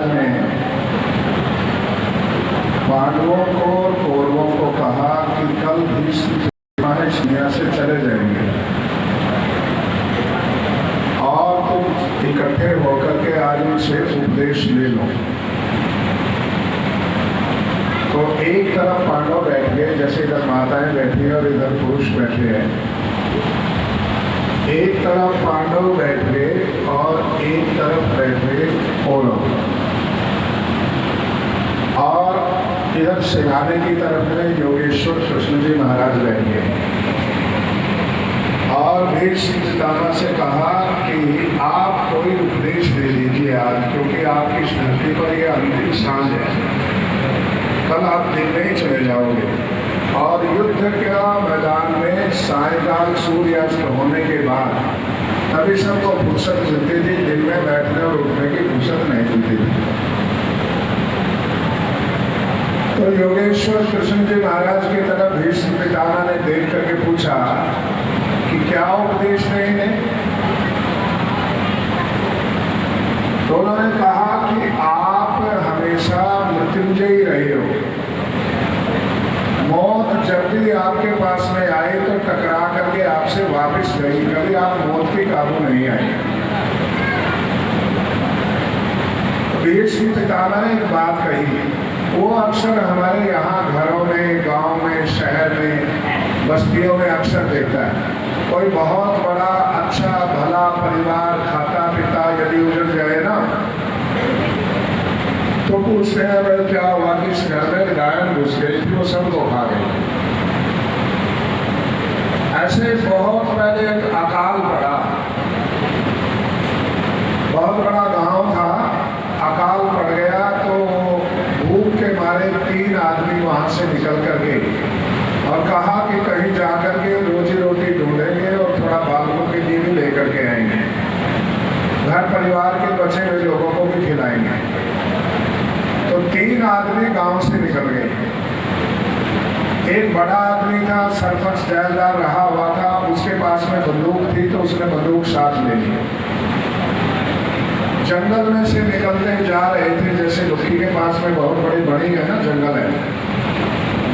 महाराज ने पांडवों को और कौरवों को कहा कि कल भीष्म यहाँ से चले जाएंगे और तुम इकट्ठे होकर के आज उनसे उपदेश ले लो। तो एक तरफ पांडव बैठ गए, जैसे इधर माताएं बैठी हैं और इधर पुरुष बैठे हैं। एक तरफ पांडव बैठ गए और एक तरफ बैठे कौरव, और इधर सिंघाने की तरफ में योगेश्वर कृष्ण जी महाराज बैठ गए और भीष्म पितामह से कहा कि आप कोई उपदेश दे दीजिए आज, क्योंकि आपकी इस धरती पर यह अंतिम सांझ है, कल आप दिन में ही चले जाओगे। और युद्ध का मैदान में सायंकाल सूर्यास्त होने के बाद तभी सबको फुर्सत मिलती थी, दिन में बैठने और उठने की फुर्सत नहीं मिलती थी। तो योगेश्वर कृष्ण जी महाराज की तरफ भीष्म पितामह ने देख करके पूछा कि क्या उपदेश देंगे। तो उन्होंने कहा कि आप हमेशा मृत्युंजयी रहे हो, मौत जब भी आपके पास में आए तो टकरा करके आपसे वापस गई, कभी आप मौत के काबू नहीं आए। भीष्म पितामह ने एक बात कही, वो अक्सर हमारे यहाँ घरों में, गांव में, शहर में, बस्तियों में अक्सर देखता है। कोई बहुत बड़ा अच्छा भला परिवार खाता पिता यदि उजड़ जाए ना, तो पूछते हैं भाई क्या हुआ, किस घर में गायन घुस गई थी, वो सबको खा गई। ऐसे बहुत पहले एक अकाल पड़ा, बहुत बड़ा गांव था, अकाल पड़ गया तो भूख के मारे 3 आदमी वहां से निकल कर गए और कहा कि कहीं जाकर के रोजी रोटी ढूंढेंगे और थोड़ा बालकों के लिए भी लेकर के आएंगे, घर परिवार के बचे हुए लोगों को भी खिलाएंगे। तो 3 आदमी गांव से निकल गए। एक बड़ा आदमी था, सरपंच जैलदार रहा हुआ था, उसके पास में बंदूक थी तो उसने बंदूक साथ ले ली। जंगल में से निकलते जा रहे थे, जैसे लुक्की के पास में बहुत बड़ी बड़ी है ना जंगल है,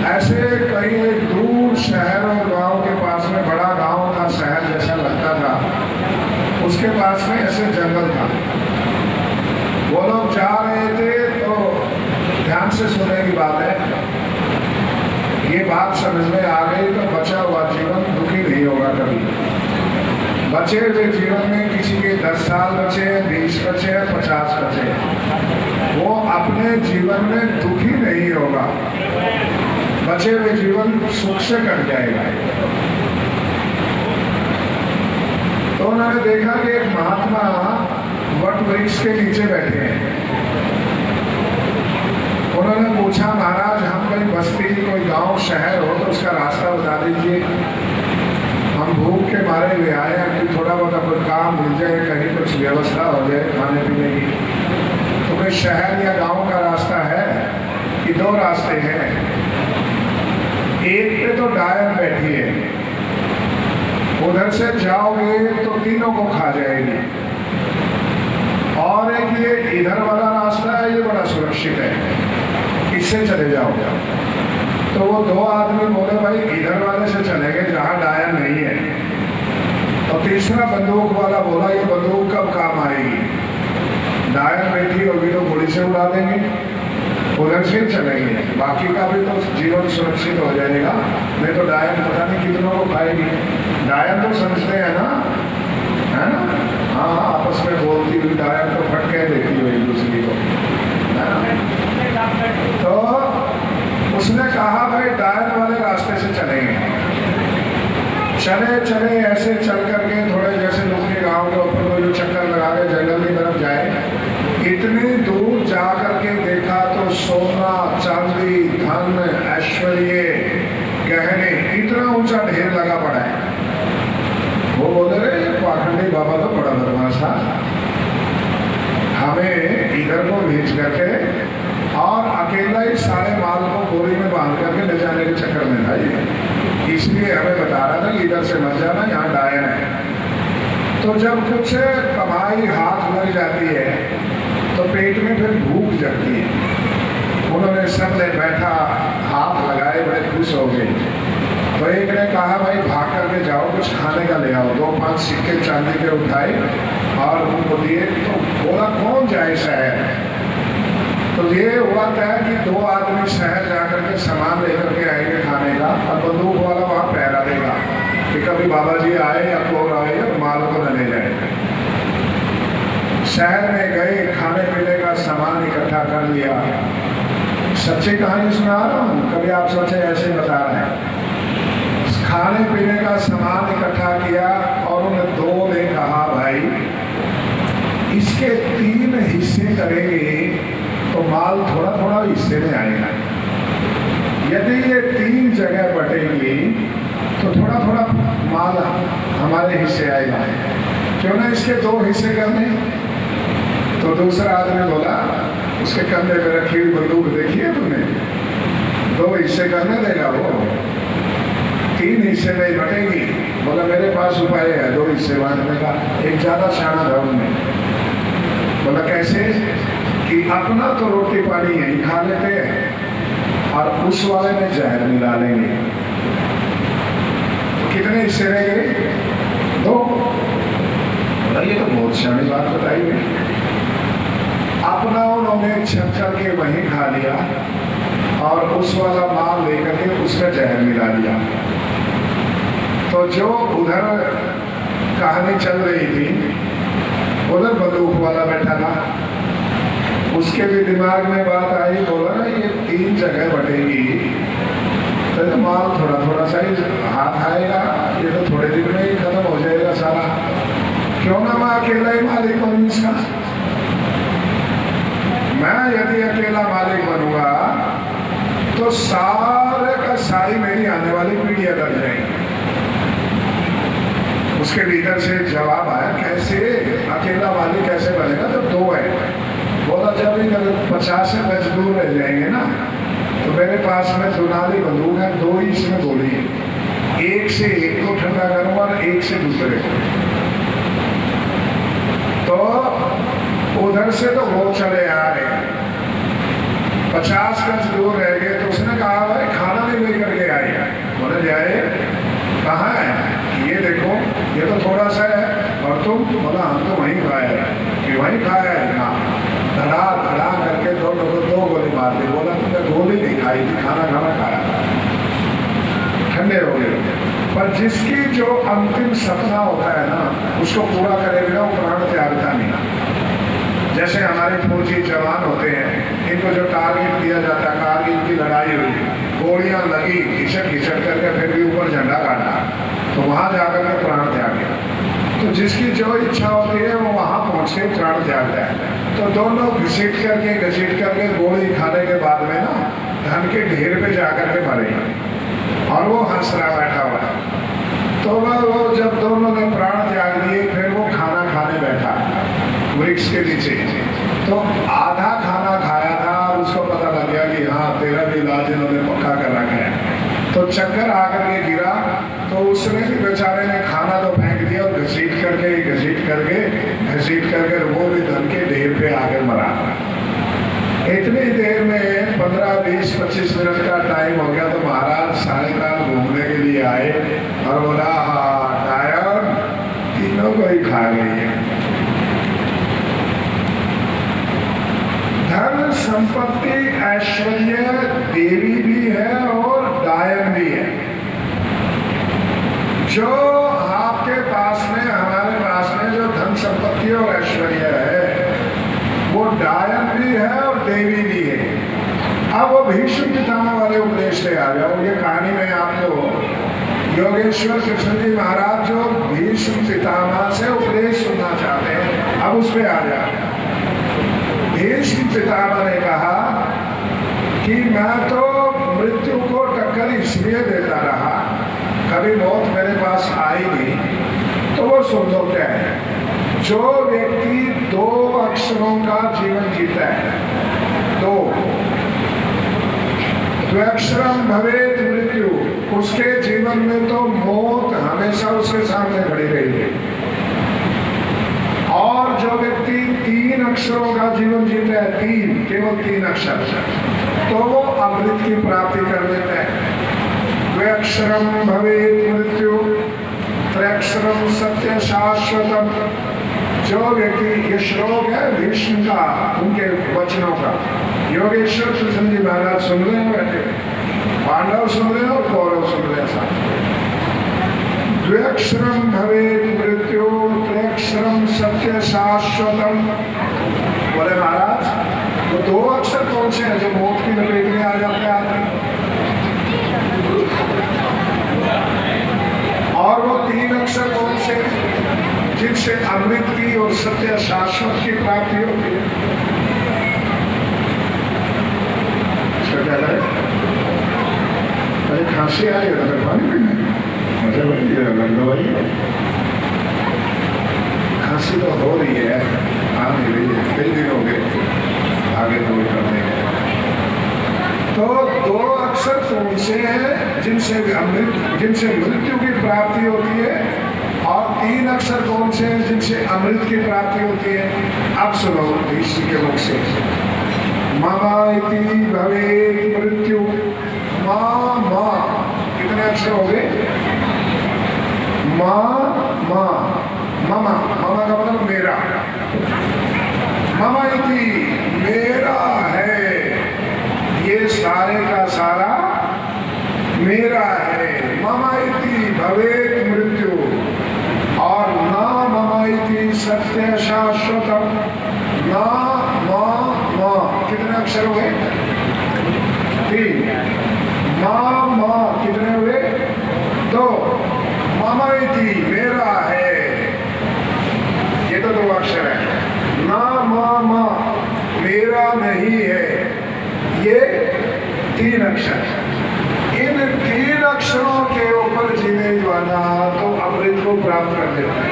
ऐसे कई एक दूर शहर और गांव के पास में बड़ा गांव था, शहर जैसा लगता था, उसके पास में ऐसे जंगल था। वो लोग जा रहे थे तो ध्यान से सुनने की बात है, ये बात समझ में आ गई तो बचा हुआ जीवन दुखी नहीं होगा कभी। बचे हुए जीवन में किसी के 10 साल बचे, 20 बचे, 50 बचे, वो अपने जीवन में दुखी नहीं होगा, बचे हुए जीवन सुख से कट जाएगा। तो उन्होंने देखा कि एक महात्मा वट वृक्ष के नीचे बैठे हैं। उन्होंने पूछा, महाराज हम कोई बस्ती, कोई गांव, शहर हो तो उसका रास्ता बता दीजिए, हम भूख के मारे हुए आए हैं कि थोड़ा बहुत कोई काम मिल जाए, कहीं कुछ व्यवस्था हो जाए खाने पीने की। तो कोई शहर या गांव का रास्ता है कि 2 रास्ते हैं, एक पे तो डायन बैठी है, उधर से जाओगे तो तीनों को खा जाएगी, और एक ये इधर वाला रास्ता है, ये बड़ा सुरक्षित है, इससे चले जाओगे। तो वो 2 आदमी बोले भाई इधर वाले से चलेंगे जहाँ डायन नहीं है। और तीसरा बंदूक वाला बोला ये बंदूक कब काम आएगी, डायन बैठी होगी तो गोली से उड़ा देंगे, उधर से चलेंगे, बाकी का भी तो जीवन सुरक्षित हो जाएगा, नहीं तो डायन पता नहीं कितनों को खाएगी। डायन तो समझते हैं ना, है ना, हाँ आपस में बोलती हुई डायन तो फटके देती हुई दूसरी को, है ना। तो उसने कहा भाई डायन वाले रास्ते से चलेंगे। चले चले ऐसे चल करके थोड़े जैसे दूसरे गांव के ऊपर कोई जो चक्कर लगा के जंगल की तरफ जाए, इतनी दूर जा करके देखा तो सोना, चांदी, धन, ऐश्वर्य, गहने, इतना ऊंचा ढेर लगा पड़ा है। वो बोले रे पाखंडी बाबा तो बड़ा बदमाश था, हमें इधर को भेज करके और अकेला ही सारे माल को बोरी में बांध करके ले जाने के चक्कर में था ये, इसलिए हमें बता रहा था कि इधर से मत जाना, यहाँ डायन है। तो जब कुछ कमाई हाथ लग जाती है तो पेट में फिर भूख लगती है। उन्होंने सबने बैठा, हाथ लगाए, बड़े खुश हो गए। तो एक ने कहा भाई भाग करके जाओ, कुछ खाने का ले आओ। 2-5 सिक्के चांदी के उठाए और उनको दिए। तो बोला कौन जाए शहर। तो ये हुआ था कि 2 आदमी शहर जाकर के सामान लेकर के आएंगे खाने का, और बंदूक वाला वहाँ पहरा देगा कि कभी बाबा जी आए या चोर आए और माल को न ले जाए। शहर में गए, खाने पीने का सामान इकट्ठा कर लिया। सच्ची कहानी सुना रहा हूँ, कभी आप सोचे ऐसे बता रहे हैं। खाने पीने का सामान इकट्ठा किया और उन 2 ने कहा भाई इसके 3 हिस्से करेंगे तो माल थोड़ा थोड़ा हिस्से में आएगा। यदि ये 3 जगह बटेंगी तो थोड़ा थोड़ा माल हमारे हिस्से आएगा, क्यों ना इसके 2 हिस्से करने। तो दूसरा आदमी बोला, उसके कंधे पे रखी हुई बंदूक देखिए तुमने, 2 हिस्से करने देगा वो, 3 हिस्से में बटेगी। बोला मेरे पास उपाय है 2 हिस्से बांटने का। एक ज्यादा शाना था उनमें। बोला कैसे कि अपना तो रोटी पानी यही खा लेते हैं और उस वाले में जहर मिला लेंगे। तो कितने हिस्से रह गए? 2। बोला ये तो बहुत शानी बात बताई है। अपना उन्होंने छक्कर के वहीं खा लिया और उस वाला माल लेकर के उसका जहर मिला लिया। तो जो उधर कहानी चल रही थी, उधर बंदूक वाला बैठा था, उसके भी दिमाग में बात आई। बोला ना ये 3 जगह बटेगी तो माल थोड़ा थोड़ा सा ही हाथ आएगा, ये तो थोड़े दिन में ही खत्म हो जाएगा सारा, क्यों ना मैं अकेला ही मालिक बनूं इसका। मैं यदि अकेला मालिक बनूंगा तो सारे का सारी मेरी आने वाली पीढ़ियां कर जाएंगी। उसके भीतर से जवाब आया कैसे अकेला मालिक कैसे बनेगा जब 2 है। बोला जब भी 50 गज दूर रह जाएंगे ना तो मेरे पास में दुनाली बंदूक है, 2 ही इसमें गोली है, एक से एक को ठंडा करूंगा और एक से दूसरे को। तो उधर से तो वो चले आ रहे, 50 गज दूर रह गए। तो उसने कहा भाई खाना नहीं लेकर के आए। बोले जाए कहाँ है? ये देखो ये तो थोड़ा सा है, और तुम? बोला हम तो वहीं खाए कि वहीं खाया है। हाँ, धड़ा धड़ा करके 2 लोगों 2 गोली मार दी। बोला तुमने गोली नहीं खाई थी, खाना खाया। ठंडे हो गए। पर जिसकी जो अंतिम सपना होता है ना उसको पूरा करेगा वो प्राण त्यागता नहीं। जैसे हमारे फौजी जवान होते हैं, इनको जो टारगेट दिया जाता है, कारगिल की लड़ाई हुई, गोलियां लगी, घिसट करके फिर भी ऊपर झंडा काटा, तो वहां जाकर के प्राण त्याग गया। तो जिसकी जो इच्छा होती है वो वहां पहुंच के प्राण त्यागता है। तो दोनों घसीट करके गोली खाने के बाद में ना धन के ढेर पे जाकर के मरे, और वो हंस रहा बैठा हुआ है। तो वो जब दोनों ने प्राण त्याग दिए फिर वो खाना खाने बैठा वृक्ष के नीचे। तो आधा खाना खाया था और उसको पता लग गया कि हाँ तेरा भी इलाज इन्होंने पक्का कर रखा है। तो चक्कर आकर के गिरा, तो उसने भी बेचारे ने खाना तो फेंक दिया और घसीट करके वो भी धन के ढेर पे आकर मरा। इतनी देर में 15, 20, 25 मिनट का टाइम हो गया। तो महाराज सायकाल घूमने के लिए आए और बोला हाँ टायर तीनों को ही खा गई है। धन संपत्ति ऐश्वर्य देवी भी है और डायन भी है। जो आपके पास में हमारे पास में जो धन संपत्ति और ऐश्वर्य है वो डायन भी है और देवी भी है। अब वो भीष्म पितामह वाले उपदेश से आ जाओ। ये कहानी में आपको योगेश्वर कृष्ण जी महाराज जो भीष्म पितामह से उपदेश सुनना चाहते हैं, अब उस पर आ जाओ। भीष्म पितामह ने कहा कि मैं तो मृत्यु को टक्कर इसलिए देता रहा, कभी मौत मेरे पास आई नहीं। तो वो सुन लो क्या है, जो व्यक्ति 2 अक्षरों का जीवन जीता है, 2 द्व्यक्षरम भवेत् मृत्यु, उसके जीवन में तो मौत हमेशा उसके सामने खड़ी रहेगी। और जो व्यक्ति तीन अक्षरों का जीवन जीते हैं, तीन, केवल तीन अक्षर, तो वो अमृत की प्राप्ति कर लेते हैं। द्व्यक्षरम भवेत् मृत्यु त्रयक्षरम सत्य शाश्वतम। जो व्यक्ति, ये श्लोक है भीष्म का, उनके वचनों का। योगेश्वर कृष्ण जी महाराज सुन रहे हैं बैठे, पांडव सुन रहे हैं और कौरव सुन रहे हैं साथ। द्व्यक्षरम भवेत् मृत्यु त्रयक्षरम सत्य शाश्वतम। बोले महाराज वो दो अक्षर कौन से हैं जो मौत की लपेट में आ जाते हैं आदमी, और वो तीन अक्षर कौन से जिनसे अमृत की और सत्य शाश्वत की प्राप्ति होती है? अरे खांसी आ रही है, पानी पीना है, खांसी तो हो रही है, आ नहीं रही है, कई दिन हो गए, आगे तो करने के। तो दो अक्षर कौन से हैं जिनसे अमृत, जिनसे मृत्यु की प्राप्ति होती है, और तीन अक्षर कौन से हैं जिनसे अमृत की प्राप्ति होती है? अब सुनो भीष्म के मुख से। ममा इति भवेत् मृत्यु। माँ माँ कितने अक्षर हो गए? माँ माँ, ममा, ममा का मतलब मेरा। ममा इति मेरा है, ये सारे का सारा मेरा है। ममा इति भवेत् मृत्यु, और ना ममा इति सत्य शाश्वतम। ना मा मा कितने अक्षर हुए? तीन। मा मा कितने हुए? दो। मम इति मेरा है, ये तो दो अक्षर है। ना मा मा मेरा नहीं है, ये तीन अक्षर। इन तीन अक्षरों के ऊपर जीने वाला तो अमृत को प्राप्त कर लेता है,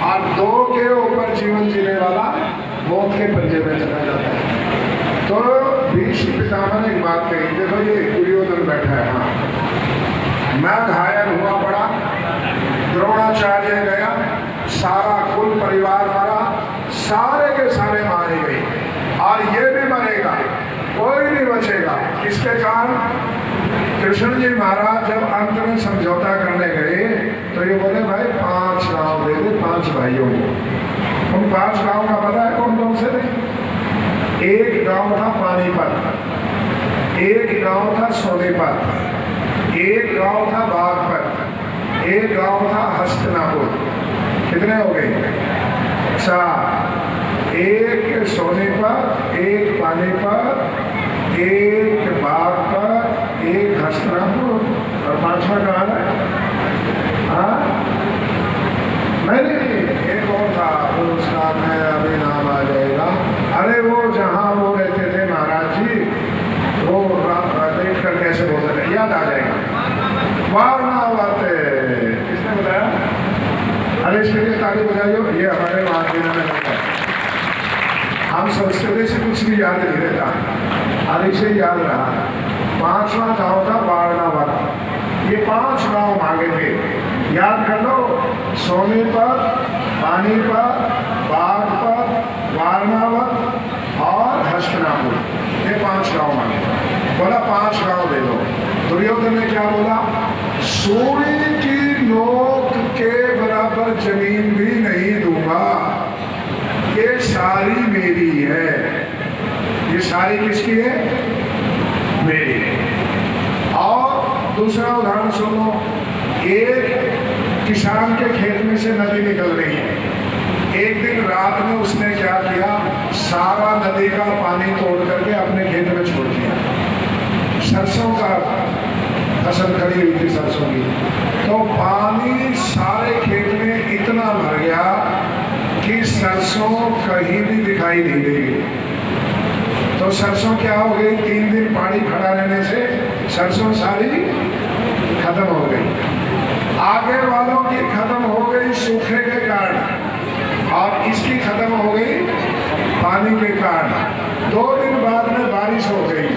और दो के ऊपर जीवन जीने वाला मौत के पंजे में चला जाता है। तो भीष्म पितामह ने एक बात कही, देखो ये दुर्योधन बैठा है, हाँ, मैं घायल हुआ पड़ा, द्रोणाचार्य गया, सारा कुल परिवार मरा, सारे के सारे मारे गए, और ये भी मरेगा, कोई नहीं बचेगा। किसके कारण? कृष्ण जी महाराज जब अंत में समझौता करने गए तो ये बोले भाई 5 गांव दे दे 5 भाइयों को। उन 5 गांव का पता है कौन कौन से थे? एक गांव था पानीपत, एक गांव था सोनीपत, एक गांव था बागपत, एक गांव था हस्तिनापुर। कितने हो गए? 4। एक सोनीपत, एक पानीपत, एक बागपत, एक हस्तिनापुर, और 5वां कहाँ है? हाँ नहीं, एक और था, उसका मैं अभी नाम आ जाएगा। अरे वो जहाँ वो रहते थे महाराज जी, वो देख कर कैसे बोलते थे, याद आ जाएगा। वारनावत, किसने बताया? अरे इसके लिए ताली बजाइयो, ये हमारे वहाँ के में होता है। हम संस्कृति से कुछ भी याद नहीं रहता, अरे इसे याद रहा। 5वां गाँव था वारनावत। ये 5 गाँव मांगे थे, याद कर लो। सोनीपत, पानीपत, बागपत, वारनावत और हस्तिनापुर, ये 5 गाँव मांगे। बोला 5 गाँव दे दो। दुर्योधन ने क्या बोला? सोने की नोक के बराबर जमीन भी नहीं दूंगा, ये सारी मेरी है। ये सारी किसकी है? मेरी। और दूसरा उदाहरण सुनो, एक किसान के खेत में से नदी निकल रही है। एक दिन रात में उसने क्या किया? सारा नदी का पानी तोड़ करके अपने खेत में छोड़ दिया। सरसों का फसल खड़ी हुई थी, सरसों की, तो पानी सारे खेत में इतना भर गया कि सरसों कहीं भी दिखाई नहीं देगी। तो सरसों क्या हो गई? 3 दिन पानी खड़ा रहने से सरसों सारी खत्म हो गई। आगे वालों की खत्म हो गई सूखे के कारण, और इसकी खत्म हो गई पानी के कारण। 2 दिन बाद में बारिश हो गई,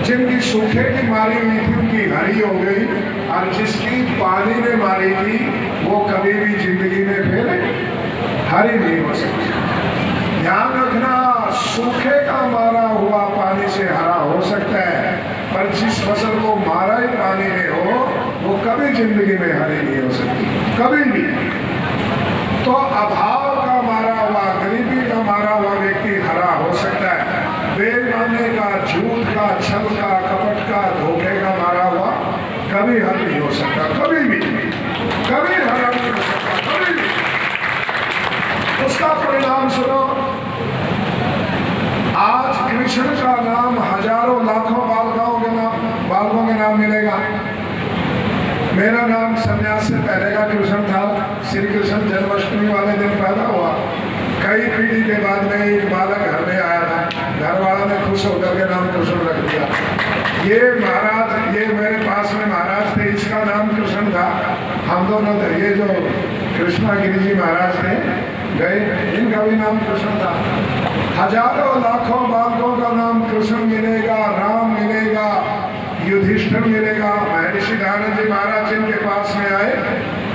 जिनकी सूखे की मारी हुई थी उनकी हरी हो गई, और जिसकी पानी ने मारी थी वो कभी भी जिंदगी में फिर हरी नहीं हो सकती। ध्यान रखना, सूखे का मारा हुआ पानी से हरा हो सकता है, पर जिस फसल को मारा ही पानी में हो वो कभी जिंदगी में हरी नहीं हो सकती, कभी भी। तो अभाव का मारा हुआ, गरीबी का मारा हुआ व्यक्ति हरा हो सकता है, बेईमानी का, झूठ का, छल का, कपट का, धोखे का मारा हुआ कभी हल नहीं हो सकता, कभी भी, कभी हरा नहीं हो सकता, कभी भी। उसका परिणाम सुनो। आज कृष्ण का नाम हजारों लाखों बालकों के नाम मिलेगा। मेरा नाम संन्यास से पहले का कृष्ण था। श्री कृष्ण जन्माष्टमी वाले दिन पैदा हुआ। कई पीढ़ी के बाद में एक बालक घर में आया था, घर वालों ने खुश होकर के नाम कृष्ण रख दिया। ये महाराज, ये मेरे पास में महाराज थे, इसका नाम कृष्ण था। हम दोनों थे, ये जो कृष्णागिरी जी महाराज थे गए, इनका भी नाम कृष्ण था। हजारों लाखों बालकों का नाम कृष्ण मिलेगा, राम मिलेगा, युधिष्ठिर मिलेगा। महर्षि दयानंद जी महाराज जिनके पास में आए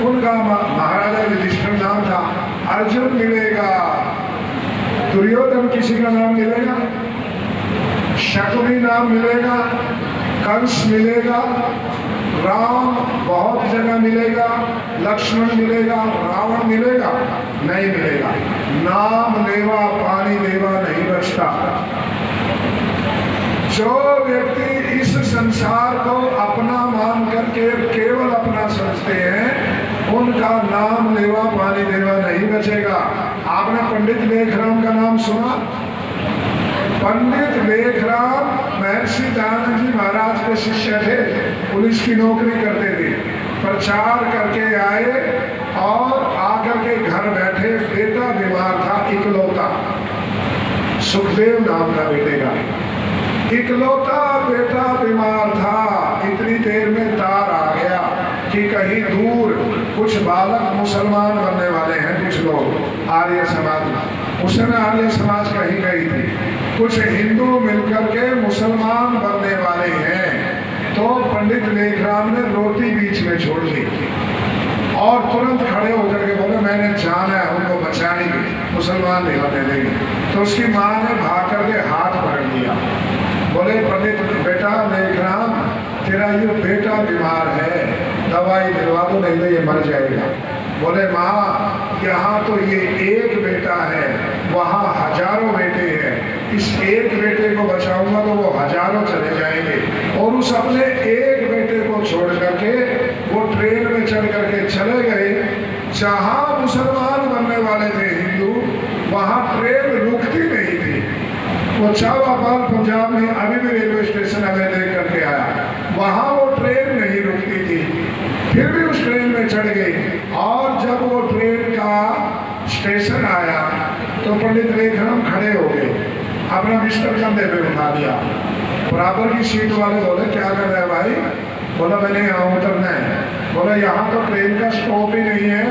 उनका महाराजा युधिष्ठिर नाम था। अर्जुन मिलेगा, दुर्योधन किसी का नाम मिलेगा, शकुनी नाम मिलेगा, कंस मिलेगा, राम बहुत जगह मिलेगा, लक्ष्मण मिलेगा, रावण मिलेगा, नहीं मिलेगा। नाम लेवा पानी देवा नहीं बचता। जो व्यक्ति इस संसार को अपना मान करके केवल अपना समझते हैं, उनका नाम लेवा पानी देवा नहीं बचेगा। आपने पंडित लेखराम का नाम सुना? पंडित लेखराम महर्षि दयानंद जी महाराज के शिष्य थे, पुलिस की नौकरी करते थे। प्रचार करके आए और आकर के घर बैठे, बेटा बीमार था, इकलौता, सुखदेव नाम था बेटे का, इकलौता बेटा बीमार था। इतनी देर में तार आ गया कि कहीं दूर कुछ बालक मुसलमान बनने वाले हैं, कुछ लोग आर्य समाज, उस समय आर्य समाज कहीं गई थी, कुछ हिंदू मिलकर के मुसलमान बनने वाले हैं। तो पंडित लेखराम ने रोटी बीच में छोड़ दी और तुरंत खड़े होकर के बोले मैंने जाना है, उनको बचाएंगे, मुसलमान नहीं होने देंगे। तो उसकी माँ ने भाग करके हाथ पकड़ लिया, बोले पंडित बेटा लेखराम, तेरा ये बेटा बीमार है, दवाई दिलवा दो नहीं तो ये मर जाएगा। बोले माँ, यहाँ तो ये एक बेटा है, वहाँ हजारों बेटे हैं, इस एक बेटे को बचाऊंगा तो वो हजारों चले जाएंगे। और उस अपने एक बेटे को छोड़ करके वो ट्रेन में चढ़ करके चले गए। जहाँ मुसलमान बनने वाले थे हिंदू, वहाँ ट्रेन रुकती नहीं थी। वो चावापाल पंजाब में अभी भी रेलवे स्टेशन हमें देख करके आया, वहाँ वो ट्रेन नहीं रुकती थी, फिर भी उस ट्रेन में चढ़ गई। और जब वो ट्रेन का स्टेशन आया तो पंडित लेखराम खड़े हो गए, अपना बिस्तर कंधे पे उठा दिया। बराबर की सीट वाले बोले क्या कर रहे हैं भाई? बोला मैंने यहाँ उतरना है। बोला यहाँ तो ट्रेन का स्टॉप ही नहीं है,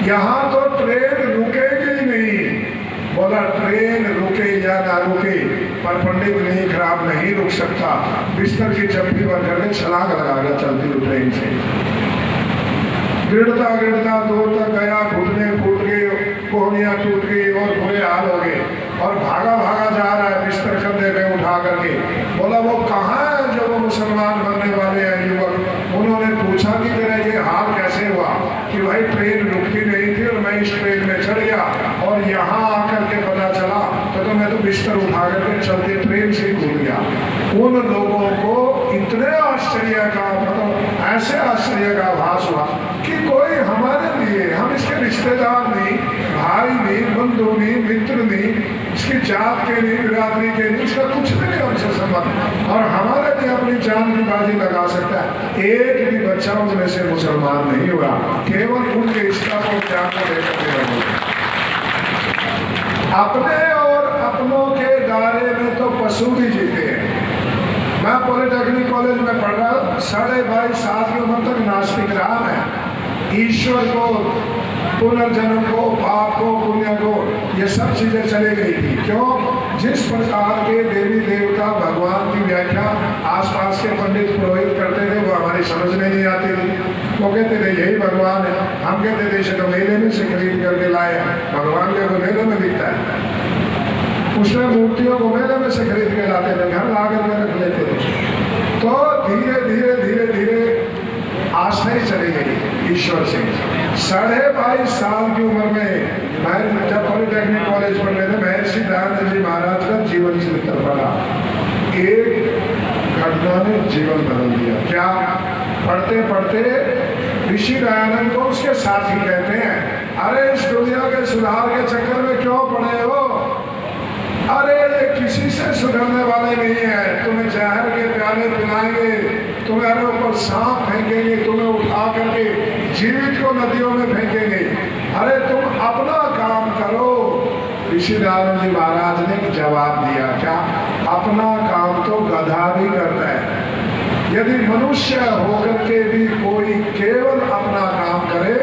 यहाँ तो ट्रेन रुकेगी नहीं। बोला ट्रेन रुके या ना रुके, पर पंडित लेखराम नहीं रुक सकता। बिस्तर की चप्पी भर करके छलांग लगा गया चलती हुई ट्रेन से। गिरता गिरता दूर तक गया, घुटने फूट गए, कोहनियां टूट गई और बुरे हाल हो गए। और भागा भागा जा रहा है बिस्तर कंधे पे उठा करके। बोला वो कहाँ है जो वो मुसलमान बनने वाले हैं युवक? उन्होंने पूछा कि तेरा ये हाल कैसे हुआ? कि भाई ट्रेन रुकती नहीं थी और मैं इस ट्रेन में चढ़ गया और यहाँ आकर के पता चला तो मैं तो बिस्तर उठा करके चलते ट्रेन से कूद गया। उन लोगों को इतने आश्चर्य का, मतलब ऐसे आश्चर्य का आभास हुआ कि कोई हमारे लिए, हम इसके रिश्तेदार नहीं, भाई नहीं, बंधु नहीं, मित्र नहीं, इसकी जात के नहीं, बिरादरी के नहीं, इसका कुछ भी नहीं हमसे संबंध, और हमारे लिए अपनी जान की बाजी लगा सकता है। एक भी बच्चा उनमें से मुसलमान नहीं हुआ, केवल उनके इच्छा को ज्ञान को लेकर के अपने और अपनों के दायरे में तो पशु भी जीते हैं। मैं पॉलिटेक्निक कॉलेज में पढ़ रहा, 22.5 साल की उम्र तक नास्तिक रहा मैं। ईश्वर को, पुनर्जन्म को, पाप को, पुण्य को, ये सब चीजें चली गई थी। क्यों? जिस प्रकार के देवी देवता भगवान की व्याख्या आसपास के पंडित पुरोहित करते थे वो हमारी समझ में नहीं आती थी। वो कहते थे यही भगवान है, हम कहते थे इसे तो मेले में से खरीद करके लाए, भगवान के तो मेले में बिकता है। उसमें मूर्तियों को मेले में से खरीद के लाते थे, घर ला करके रख लेते थे। तो धीरे धीरे धीरे धीरे आस्था ही चली गई ईश्वर से। 22.5 साल की उम्र में मैं जब पॉलिटेक्निक कॉलेज पढ़ रहे थे, महर्षि दयानंद जी महाराज का जीवन चरित्र पढ़ा। एक घटना ने जीवन बदल दिया। क्या? पढ़ते पढ़ते ऋषि दयानंद को उसके साथी कहते हैं, अरे इस दुनिया के सुधार के चक्कर में क्यों पड़े हो? अरे ये किसी से सुधरने वाले नहीं है। तुम्हें जहर के प्याले पिलाएंगे, तुम्हारे ऊपर सांप फेंकेंगे, तुम्हें उठा करके जीवित को नदियों में फेंकेंगे। अरे तुम अपना काम करो। ऋषि दयानंद जी महाराज ने जवाब दिया, क्या? अपना काम तो गधा भी करता है। यदि मनुष्य होकर के भी कोई केवल अपना काम करे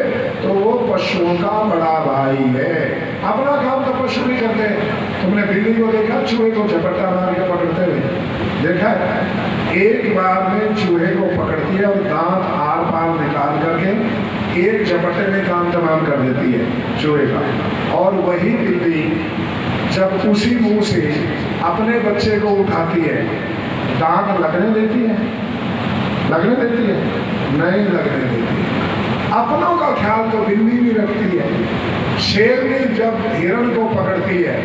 तो वो पशुओं का बड़ा भाई है। अपना काम तो पशु भी करते हैं। तुमने बिल्ली को देखा चूहे को झपट्टा मार के पकड़ते हुए देखा है? एक बार में चूहे को पकड़ती है और दांत आर पार निकाल करके एक झपट्टे में काम तमाम कर देती है चूहे का। और वही बिल्ली जब उसी मुंह से अपने बच्चे को उठाती है, दांत लगने देती है? लगने देती है? नहीं लगने देती। अपनों का ख्याल तो बिल्ली भी रखती है। शेरनी जब हिरण को पकड़ती है,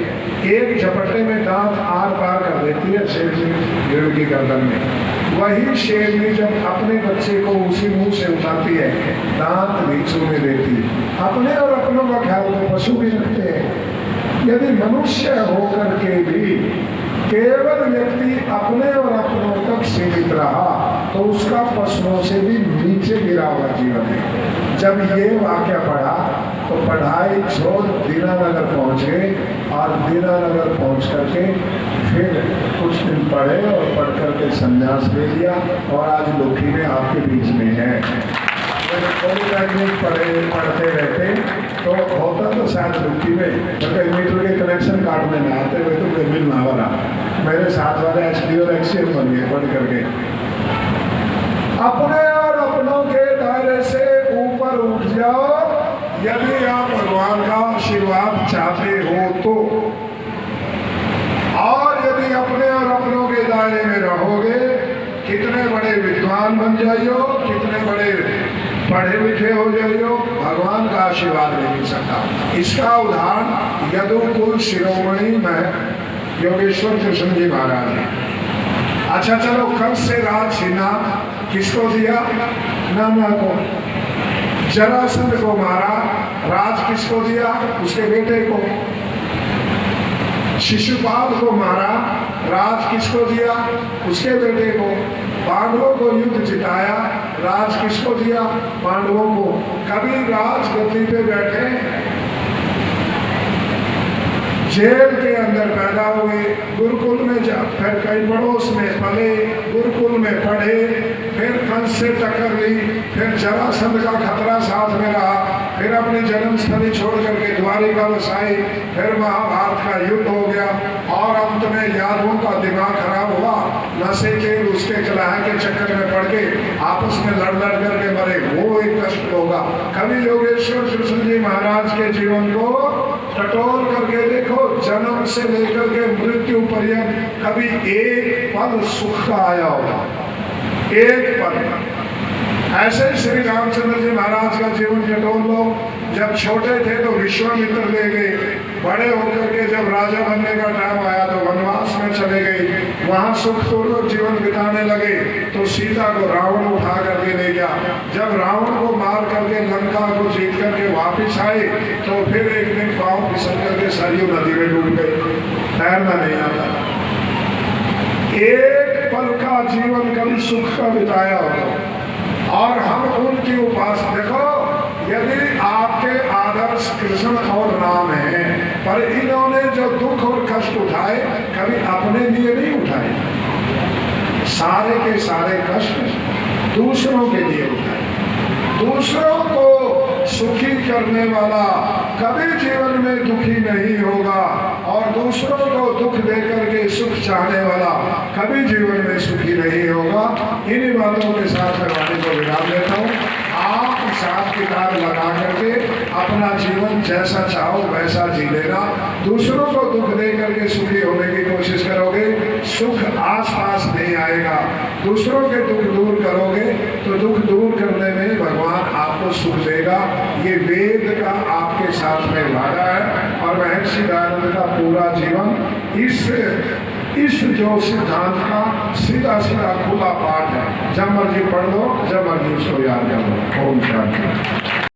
एक झपट्टे में दांत आर पार कर देती है शेरनी हिरण की गर्दन में। वही शेरनी जब अपने बच्चे को उसी मुंह से उठाती है, दांत भी चूमे देती है। अपने और अपनों का ख्याल तो पशु भी रखते हैं। यदि मनुष्य होकर के भी केवल व्यक्ति अपने और अपनों तक सीमित रहा तो उसका पशुओं से भी नीचे गिरा हुआ जीवन है। जब ये वाक्य पढ़ा तो पढ़ाई छोड़ दीनानगर पहुंच गए और दीनानगर पहुंच करके फिर कुछ दिन पढ़े और पढ़ करके संन्यास ले लिया और आज लोकी में आपके बीच में है। पढ़ते रहते तो होता तो शायद लुक्की में मीटर के कनेक्शन काटने में आते हुए तो मिल ना वाला मेरे साथ वाले एचडी और एक्सीएम बन गए पढ़ करके। अपने और अपनों के दायरे से ऊपर उठ जाओ यदि आप भगवान का आशीर्वाद चाहते हो तो। और यदि अपने और अपनों के दायरे में रहोगे, कितने बड़े विद्वान बन जाइयो, कितने बड़े पढ़े लिखे हो जाइयो, भगवान का आशीर्वाद नहीं मिल सकता। इसका उदाहरण यदुकुल शिरोमणि में योगेश्वर कृष्ण जी महाराज है। अच्छा चलो, कंस से राज छीना किसको दिया? नाना को। जरासंध को मारा, राज किसको दिया? उसके बेटे को। शिशुपाल को मारा, राज किसको दिया? उसके बेटे को। पांडवों को युद्ध जिताया, राज किसको दिया? पांडवों को। कभी राजगद्दी पे बैठे, जेल के अंदर पैदा हुए, गुरुकुल में फिर कई पड़ोस में पले, गुरुकुल में पढ़े, फिर कंस से टक्कर ली, फिर जरासंध का खतरा साथ में रहा, फिर अपनी जन्मस्थली छोड़ करके द्वारिका बसाई, फिर महाभारत का युद्ध हो गया और अंत में यादवों का दिमाग खराब हुआ, नशे के उसके कलह के चक्कर में पड़ के आपस में लड़ लड़ करके मरे। वो एक कष्ट होगा। कभी योगेश्वर कृष्ण जी महाराज के जीवन को टटोल करके देखो, जन्म से लेकर के मृत्यु पर्यंत कभी एक पल सुख का आया होगा, एक पल। ऐसे ही श्री रामचंद्र जी महाराज का जीवन टटोल लो। जब छोटे थे तो विश्वामित्र ले गए, बड़े होकर के जब राजा बनने का टाइम आया तो वनवास में चले गए, वहां सुखपूर्वक जीवन बिताने लगे तो सीता को रावण उठा करके ले गया। जब रावण को मार करके लंका को जीत करके वापिस आए तो फिर एक दिन पांव फिसल करके सरयू नदी में डूब गए, तैरना नहीं आता। एक पल का जीवन कभी सुख का बिताया होगा और हम उनकी उपासना। देखो, यदि आपके आदर्श कृष्ण और राम है, पर इन्होंने जो दुख और कष्ट उठाए कभी अपने लिए नहीं उठाए, सारे के सारे कष्ट दूसरों के लिए उठाए। दूसरों को सुखी करने वाला कभी जीवन में दुखी नहीं होगा, और दूसरों को दुख देकर के सुख चाहने वाला कभी जीवन में सुखी नहीं होगा। इन्हीं बातों के साथ मैं वाणी को विराम देता हूँ। आप हिसाब किताब लगा करके अपना जीवन जैसा चाहो वैसा जी लेना। दूसरों को दुख दे करके सुखी होने की कोशिश करोगे, सुख आसपास नहीं आएगा। दूसरों के दुख दूर करोगे तो दुख दूर करने में भगवान आपको सुख देगा। ये वेद का आपके साथ में वादा है, और महर्षि दयानंद का पूरा जीवन इस जो सिद्धांत का सीधा सीधा खुला पाठ है। जब मर्जी पढ़ लो, जब मर्जी उसको याद कर लो। ओम शांति।